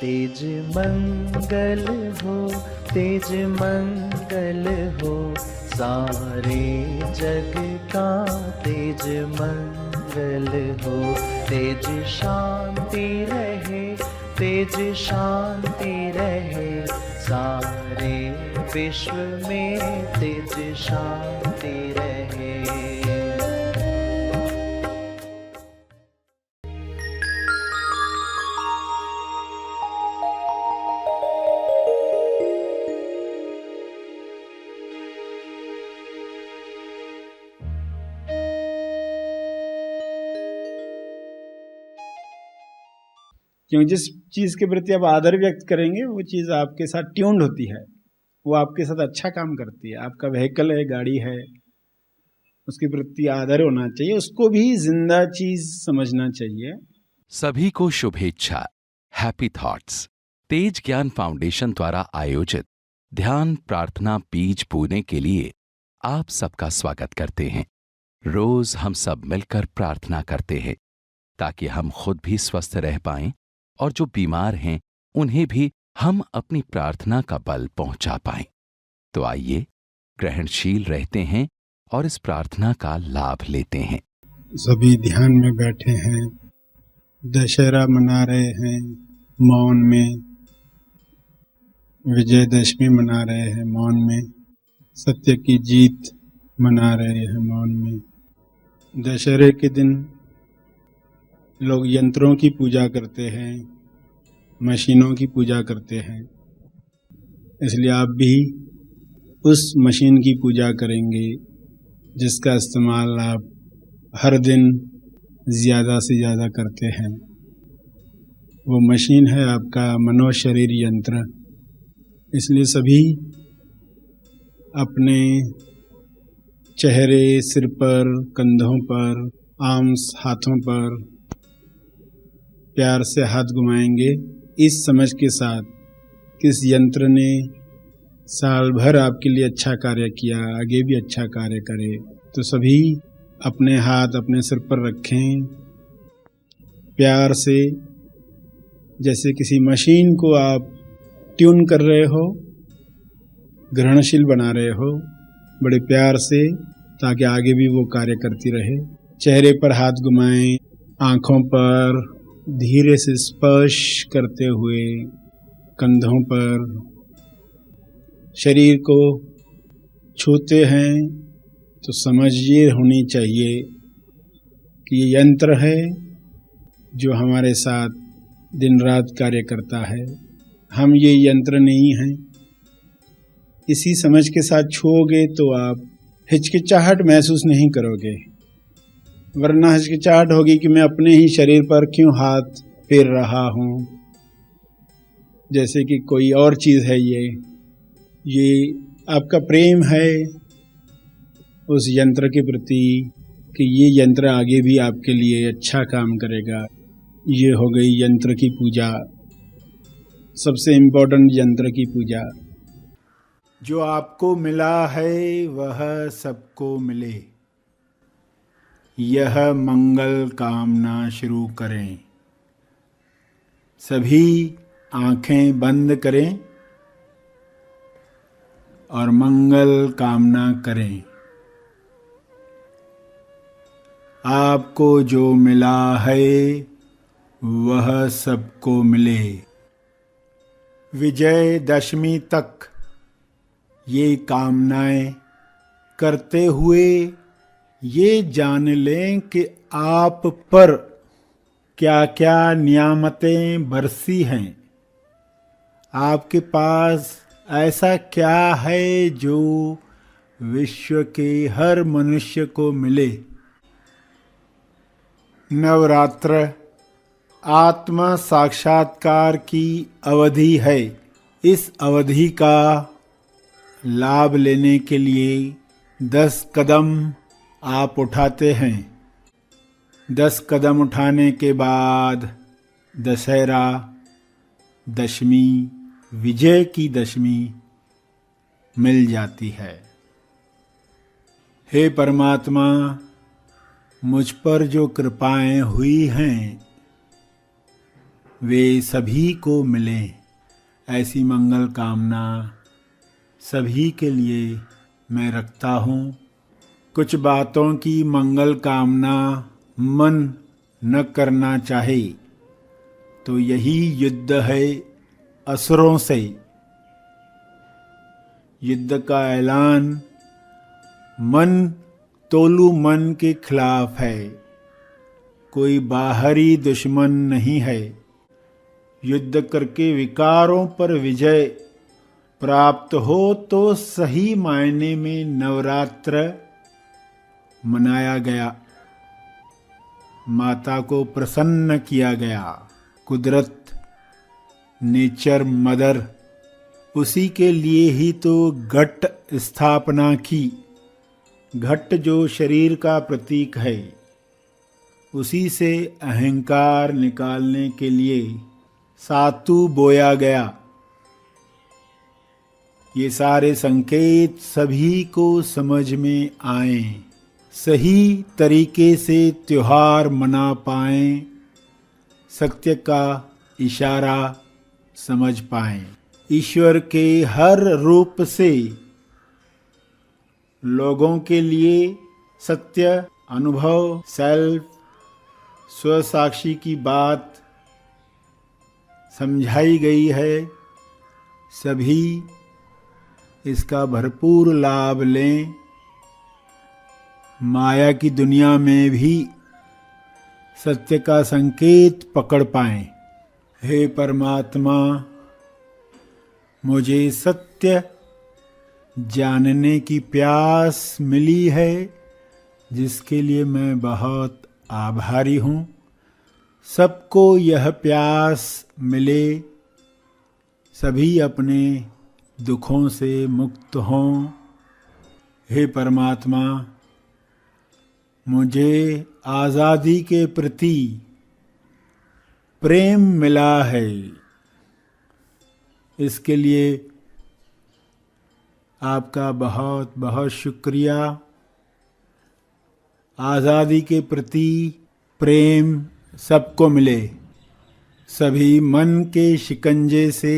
तेज मंगल हो, तेज मंगल हो, सारे जग का तेज मंगल हो। तेज शांति रहे, तेज शांति रहे, सारे विश्व में तेज शांति रहे। क्यों जिस चीज के प्रति आप आदर व्यक्त करेंगे वो चीज आपके साथ ट्यून्ड होती है, वो आपके साथ अच्छा काम करती है। आपका व्हीकल है, गाड़ी है, उसके प्रति आदर होना चाहिए, उसको भी जिंदा चीज समझना चाहिए। सभी को शुभेच्छा, हैप्पी थॉट्स। तेज ज्ञान फाउंडेशन द्वारा आयोजित ध्यान प्रार्थना बीज बोने के लिए आप सबका स्वागत करते हैं। रोज हम सब मिलकर प्रार्थना करते हैं ताकि हम खुद भी स्वस्थ रह पाएं और जो बीमार हैं उन्हें भी हम अपनी प्रार्थना का बल पहुंचा पाएं। तो आइए ग्रहणशील रहते हैं और इस प्रार्थना का लाभ लेते हैं। सभी ध्यान में बैठे हैं, दशहरा मना रहे हैं मौन में, विजयदशमी मना रहे हैं मौन में, सत्य की जीत मना रहे हैं मौन में। दशहरे के दिन लोग यंत्रों की पूजा करते हैं, मशीनों की पूजा करते हैं, इसलिए आप भी उस मशीन की पूजा करेंगे जिसका इस्तेमाल आप हर दिन ज़्यादा से ज़्यादा करते हैं। वो मशीन है आपका मनोशरीर यंत्र। इसलिए सभी अपने चेहरे, सिर पर, कंधों पर, आर्म्स, हाथों पर प्यार से हाथ घुमाएंगे, इस समझ के साथ कि इस यंत्र ने साल भर आपके लिए अच्छा कार्य किया, आगे भी अच्छा कार्य करे। तो सभी अपने हाथ अपने सिर पर रखें, प्यार से, जैसे किसी मशीन को आप ट्यून कर रहे हो, ग्रहणशील बना रहे हो, बड़े प्यार से, ताकि आगे भी वो कार्य करती रहे। चेहरे पर हाथ घुमाएं, आँखों पर धीरे से स्पर्श करते हुए, कंधों पर, शरीर को छूते हैं तो समझ ये होनी चाहिए कि ये यंत्र है जो हमारे साथ दिन रात कार्य करता है, हम ये यंत्र नहीं हैं। इसी समझ के साथ छूओगे तो आप हिचकिचाहट महसूस नहीं करोगे, वरना हिचकिचाहट होगी कि मैं अपने ही शरीर पर क्यों हाथ फेर रहा हूँ, जैसे कि कोई और चीज़ है। ये आपका प्रेम है उस यंत्र के प्रति कि ये यंत्र आगे भी आपके लिए अच्छा काम करेगा। ये हो गई यंत्र की पूजा, सबसे इम्पोर्टेंट यंत्र की पूजा। जो आपको मिला है वह सबको मिले, यह मंगल कामना शुरू करें। सभी आंखें बंद करें और मंगल कामना करें। आपको जो मिला है वह सबको मिले। विजयदशमी तक ये कामनाएं करते हुए ये जान लें कि आप पर क्या क्या नियामतें बरसी हैं। आपके पास ऐसा क्या है जो विश्व के हर मनुष्य को मिले। नवरात्र आत्म साक्षात्कार की अवधि है। इस अवधि का लाभ लेने के लिए 10 कदम आप उठाते हैं। 10 कदम उठाने के बाद दशहरा, दशमी, विजय की दशमी मिल जाती है। हे परमात्मा, मुझ पर जो कृपाएं हुई हैं वे सभी को मिलें, ऐसी मंगल कामना सभी के लिए मैं रखता हूँ। कुछ बातों की मंगल कामना मन न करना चाहे तो यही युद्ध है असुरों से। युद्ध का ऐलान मन तोलू मन के खिलाफ है, कोई बाहरी दुश्मन नहीं है। युद्ध करके विकारों पर विजय प्राप्त हो तो सही मायने में नवरात्र मनाया गया, माता को प्रसन्न किया गया। कुदरत, नेचर मदर, उसी के लिए ही तो घट स्थापना की। घट जो शरीर का प्रतीक है, उसी से अहंकार निकालने के लिए सातु बोया गया। ये सारे संकेत सभी को समझ में आए, सही तरीके से त्योहार मना पाएं, सत्य का इशारा समझ पाएं। ईश्वर के हर रूप से लोगों के लिए सत्य, अनुभव, सेल्फ, स्वसाक्षी की बात समझाई गई है। सभी इसका भरपूर लाभ लें, माया की दुनिया में भी सत्य का संकेत पकड़ पाएं। हे परमात्मा, मुझे सत्य जानने की प्यास मिली है, जिसके लिए मैं बहुत आभारी हूँ। सबको यह प्यास मिले, सभी अपने दुखों से मुक्त हों। हे परमात्मा, मुझे आज़ादी के प्रति प्रेम मिला है, इसके लिए आपका बहुत बहुत शुक्रिया। आज़ादी के प्रति प्रेम सबको मिले, सभी मन के शिकंजे से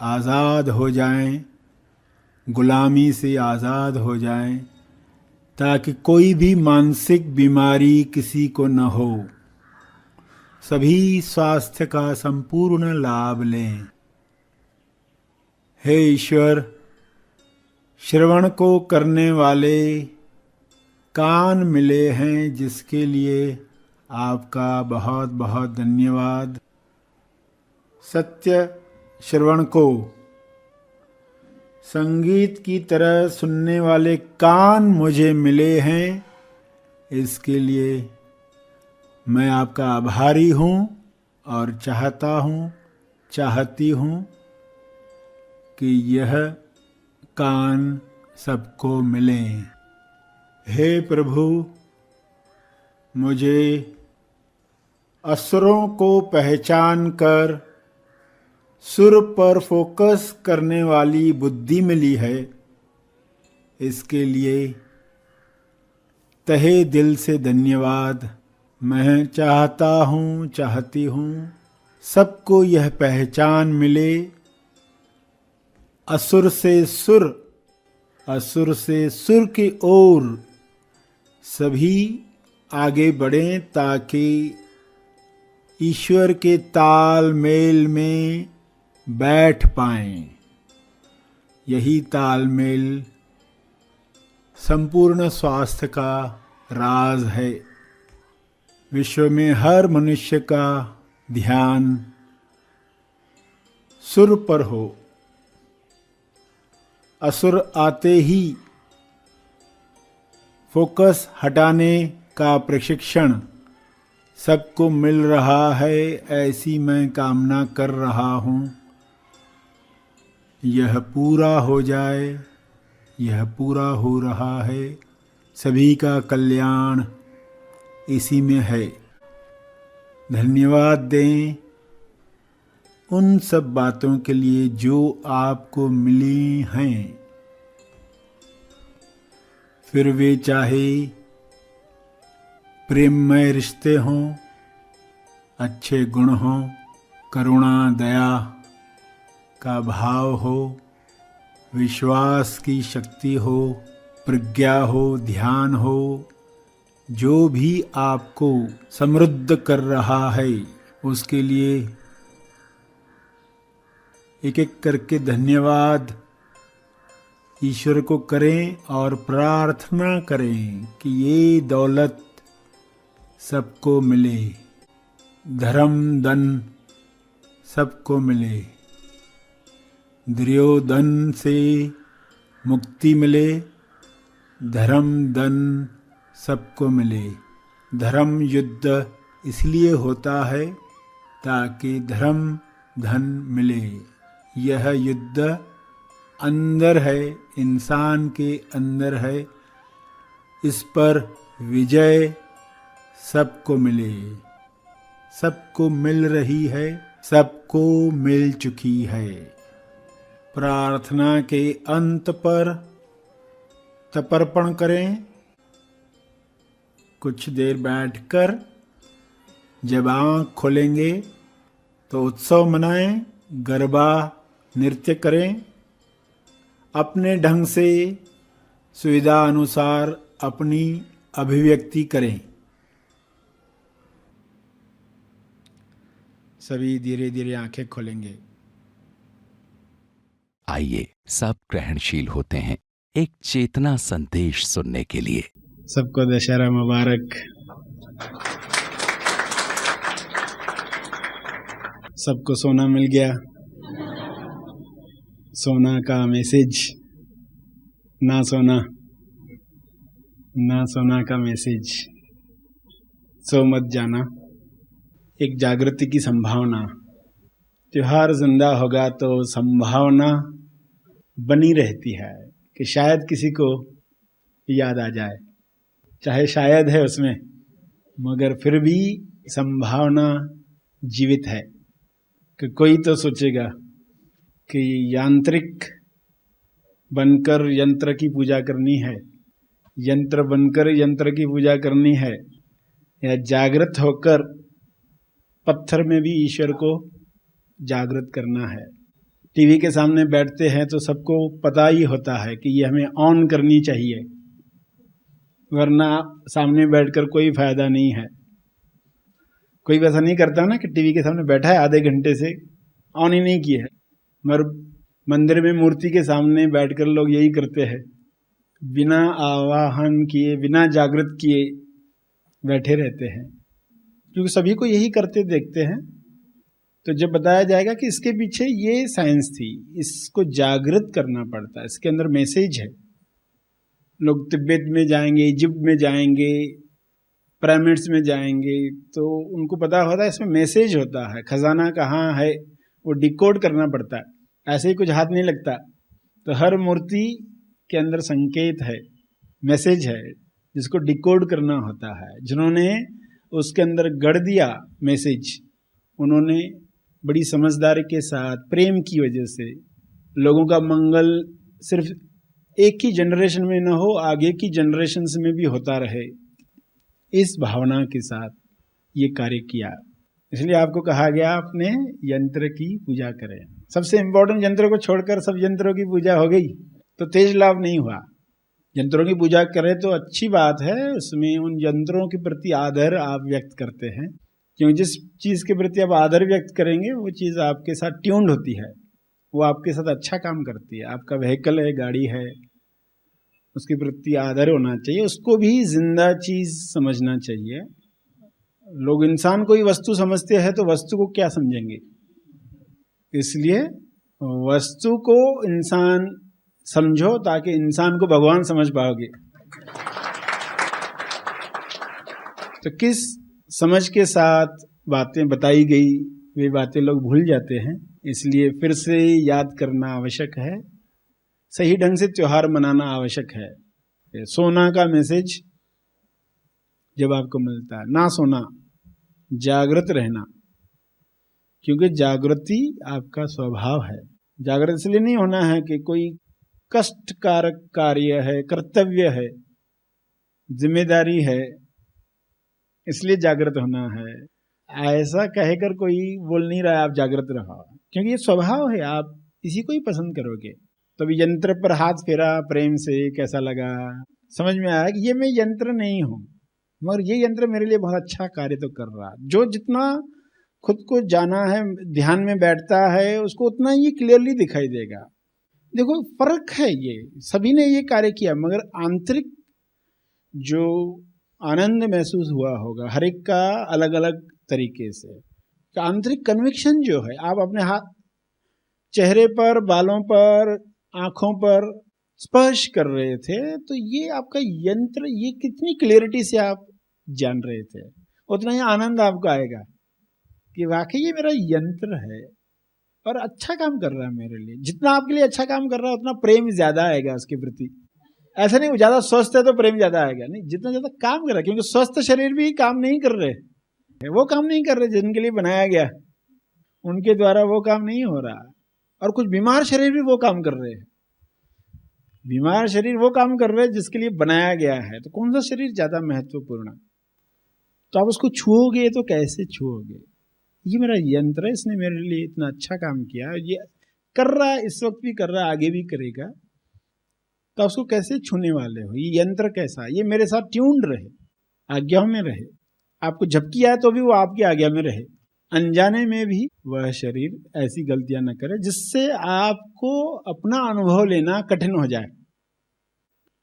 आज़ाद हो जाएं, गुलामी से आज़ाद हो जाएं, ताकि कोई भी मानसिक बीमारी किसी को न हो। सभी स्वास्थ्य का संपूर्ण लाभ लें। हे ईश्वर, श्रवण को करने वाले कान मिले हैं, जिसके लिए आपका बहुत बहुत धन्यवाद। सत्य श्रवण को संगीत की तरह सुनने वाले कान मुझे मिले हैं, इसके लिए मैं आपका आभारी हूँ और चाहती हूँ कि यह कान सबको मिलें। हे प्रभु, मुझे असुरों को पहचान कर सुर पर फोकस करने वाली बुद्धि मिली है, इसके लिए तहे दिल से धन्यवाद। मैं चाहती हूँ सबको यह पहचान मिले, असुर से सुर की ओर सभी आगे बढ़ें, ताकि ईश्वर के तालमेल में बैठ पाएं। यही तालमेल संपूर्ण स्वास्थ्य का राज है। विश्व में हर मनुष्य का ध्यान सुर पर हो। असुर आते ही फोकस हटाने का प्रशिक्षण सबको मिल रहा है, ऐसी मैं कामना कर रहा हूँ। यह पूरा हो जाए, यह पूरा हो रहा है। सभी का कल्याण इसी में है। धन्यवाद दें उन सब बातों के लिए जो आपको मिली हैं, फिर वे चाहे प्रेममय रिश्ते हों, अच्छे गुण हों, करुणा दया का भाव हो, विश्वास की शक्ति हो, प्रज्ञा हो, ध्यान हो, जो भी आपको समृद्ध कर रहा है उसके लिए एक एक करके धन्यवाद ईश्वर को करें और प्रार्थना करें कि ये दौलत सबको मिले, धर्म धन सबको मिले, दुर्योधन से मुक्ति मिले, धर्म धन सबको मिले। धर्म युद्ध इसलिए होता है ताकि धर्म धन मिले। यह युद्ध अंदर है, इंसान के अंदर है, इस पर विजय सबको मिले, सबको मिल रही है, सबको मिल चुकी है। प्रार्थना के अंत पर तर्पण करें। कुछ देर बैठकर जब आँख खोलेंगे तो उत्सव मनाएं, गरबा नृत्य करें, अपने ढंग से सुविधा अनुसार अपनी अभिव्यक्ति करें। सभी धीरे धीरे आंखें खोलेंगे। आइए सब ग्रहणशील होते हैं एक चेतना संदेश सुनने के लिए। सबको दशहरा मुबारक। सबको सोना मिल गया। सोना का मैसेज, ना सोना, ना सोना का मैसेज। सो मत जाना। एक जागृति की संभावना। त्योहार जिंदा होगा तो संभावना बनी रहती है कि शायद किसी को याद आ जाए, चाहे शायद है उसमें, मगर फिर भी संभावना जीवित है कि कोई तो सोचेगा कि यांत्रिक बनकर यंत्र की पूजा करनी है, यंत्र बनकर यंत्र की पूजा करनी है, या जागृत होकर पत्थर में भी ईश्वर को जागृत करना है। टीवी के सामने बैठते हैं तो सबको पता ही होता है कि ये हमें ऑन करनी चाहिए, वरना सामने बैठकर कोई फायदा नहीं है। कोई वैसा नहीं करता ना कि टीवी के सामने बैठा है आधे घंटे से ऑन ही नहीं किया है, मगर मंदिर में मूर्ति के सामने बैठकर लोग यही करते हैं, बिना आवाहन किए, बिना जागृत किए बैठे रहते हैं, क्योंकि सभी को यही करते देखते हैं। तो जब बताया जाएगा कि इसके पीछे ये साइंस थी, इसको जागृत करना पड़ता है, इसके अंदर मैसेज है। लोग तिब्बत में जाएंगे, इजिप्ट में जाएंगे, पिरामिड्स में जाएंगे, तो उनको पता होता है इसमें मैसेज होता है, खजाना कहाँ है वो डिकोड करना पड़ता है। ऐसे ही कुछ हाथ नहीं लगता। तो हर मूर्ति के अंदर संकेत है, मैसेज है, जिसको डिकोड करना होता है। जिन्होंने उसके अंदर गढ़ दिया मैसेज, उन्होंने बड़ी समझदारी के साथ, प्रेम की वजह से, लोगों का मंगल सिर्फ एक ही जनरेशन में न हो, आगे की जनरेशन्स में भी होता रहे, इस भावना के साथ ये कार्य किया। इसलिए आपको कहा गया अपने यंत्र की पूजा करें। सबसे इंपॉर्टेंट यंत्र को छोड़कर सब यंत्रों की पूजा हो गई तो तेज लाभ नहीं हुआ। यंत्रों की पूजा करें तो अच्छी बात है, उसमें उन यंत्रों के प्रति आदर आप व्यक्त करते हैं, क्योंकि जिस चीज़ के प्रति आप आदर व्यक्त करेंगे वो चीज़ आपके साथ ट्यून्ड होती है, वो आपके साथ अच्छा काम करती है। आपका व्हीकल है, गाड़ी है, उसके प्रति आदर होना चाहिए, उसको भी जिंदा चीज़ समझना चाहिए। लोग इंसान को ही वस्तु समझते हैं तो वस्तु को क्या समझेंगे, इसलिए वस्तु को इंसान समझो ताकि इंसान को भगवान समझ पाओगे। तो किस समझ के साथ बातें बताई गई वे बातें लोग भूल जाते हैं, इसलिए फिर से याद करना आवश्यक है, सही ढंग से त्योहार मनाना आवश्यक है। सोना का मैसेज जब आपको मिलता है, ना सोना, जागृत रहना, क्योंकि जागृति आपका स्वभाव है। जागृत इसलिए नहीं होना है कि कोई कष्टकारक कार्य है, कर्तव्य है, जिम्मेदारी है, इसलिए जागृत होना है। ऐसा कहकर कोई बोल नहीं रहा है आप जागृत रहो, क्योंकि ये स्वभाव है, आप इसी को ही पसंद करोगे। तो अभी यंत्र पर हाथ फेरा प्रेम से, कैसा लगा, समझ में आया कि ये मैं यंत्र नहीं हूं, मगर ये यंत्र मेरे लिए बहुत अच्छा कार्य तो कर रहा। जो जितना खुद को जाना है, ध्यान में बैठता है, उसको उतना ही क्लियरली दिखाई देगा। देखो फर्क है, ये सभी ने ये कार्य किया, मगर आंतरिक जो आनंद महसूस हुआ होगा हर एक का अलग अलग तरीके से। तो आंतरिक कन्विक्शन जो है, आप अपने हाथ चेहरे पर, बालों पर, आंखों पर स्पर्श कर रहे थे, तो ये आपका यंत्र, ये कितनी क्लियरिटी से आप जान रहे थे, उतना ही आनंद आपको आएगा कि वाकई ये मेरा यंत्र है और अच्छा काम कर रहा है मेरे लिए। जितना आपके लिए अच्छा काम कर रहा है उतना प्रेम ज्यादा आएगा उसके प्रति। ऐसा नहीं वो ज्यादा स्वस्थ है तो प्रेम ज्यादा आएगा, नहीं, जितना ज्यादा काम कर रहा है, क्योंकि स्वस्थ शरीर भी काम नहीं कर रहे, वो काम नहीं कर रहे जिनके लिए बनाया गया, उनके द्वारा वो काम नहीं हो रहा। और कुछ बीमार शरीर भी वो काम कर रहे हैं, बीमार शरीर वो काम कर रहे हैं जिसके लिए बनाया गया है। तो कौन सा शरीर ज्यादा महत्वपूर्ण? तो आप उसको छुओगे तो कैसे छुओगे? ये मेरा यंत्र है, इसने मेरे लिए इतना अच्छा काम किया, ये कर रहा है, इस वक्त भी कर रहा है, आगे भी करेगा, तो आप उसको कैसे छूने वाले हो? ये यंत्र कैसा? ये मेरे साथ ट्यून्ड रहे, आज्ञाओं में रहे, आपको झपकी आए तो भी वो आपकी आज्ञा में रहे, अनजाने में भी वह शरीर ऐसी गलतियां न करे जिससे आपको अपना अनुभव लेना कठिन हो जाए।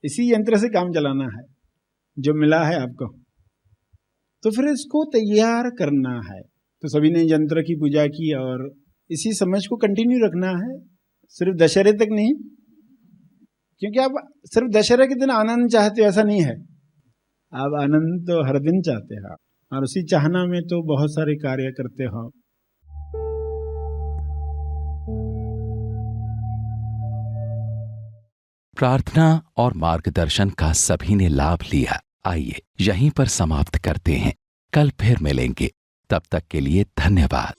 इसी यंत्र से काम चलाना है जो मिला है आपको, तो फिर इसको तैयार करना है। तो सभी ने यंत्र की पूजा की और इसी समझ को कंटिन्यू रखना है, सिर्फ दशहरे तक नहीं, क्योंकि आप सिर्फ दशहरे के दिन आनंद चाहते हो ऐसा नहीं है, आप आनंद तो हर दिन चाहते हो, और उसी चाहना में तो बहुत सारे कार्य करते हो। प्रार्थना और मार्गदर्शन का सभी ने लाभ लिया। आइए यहीं पर समाप्त करते हैं, कल फिर मिलेंगे, तब तक के लिए धन्यवाद।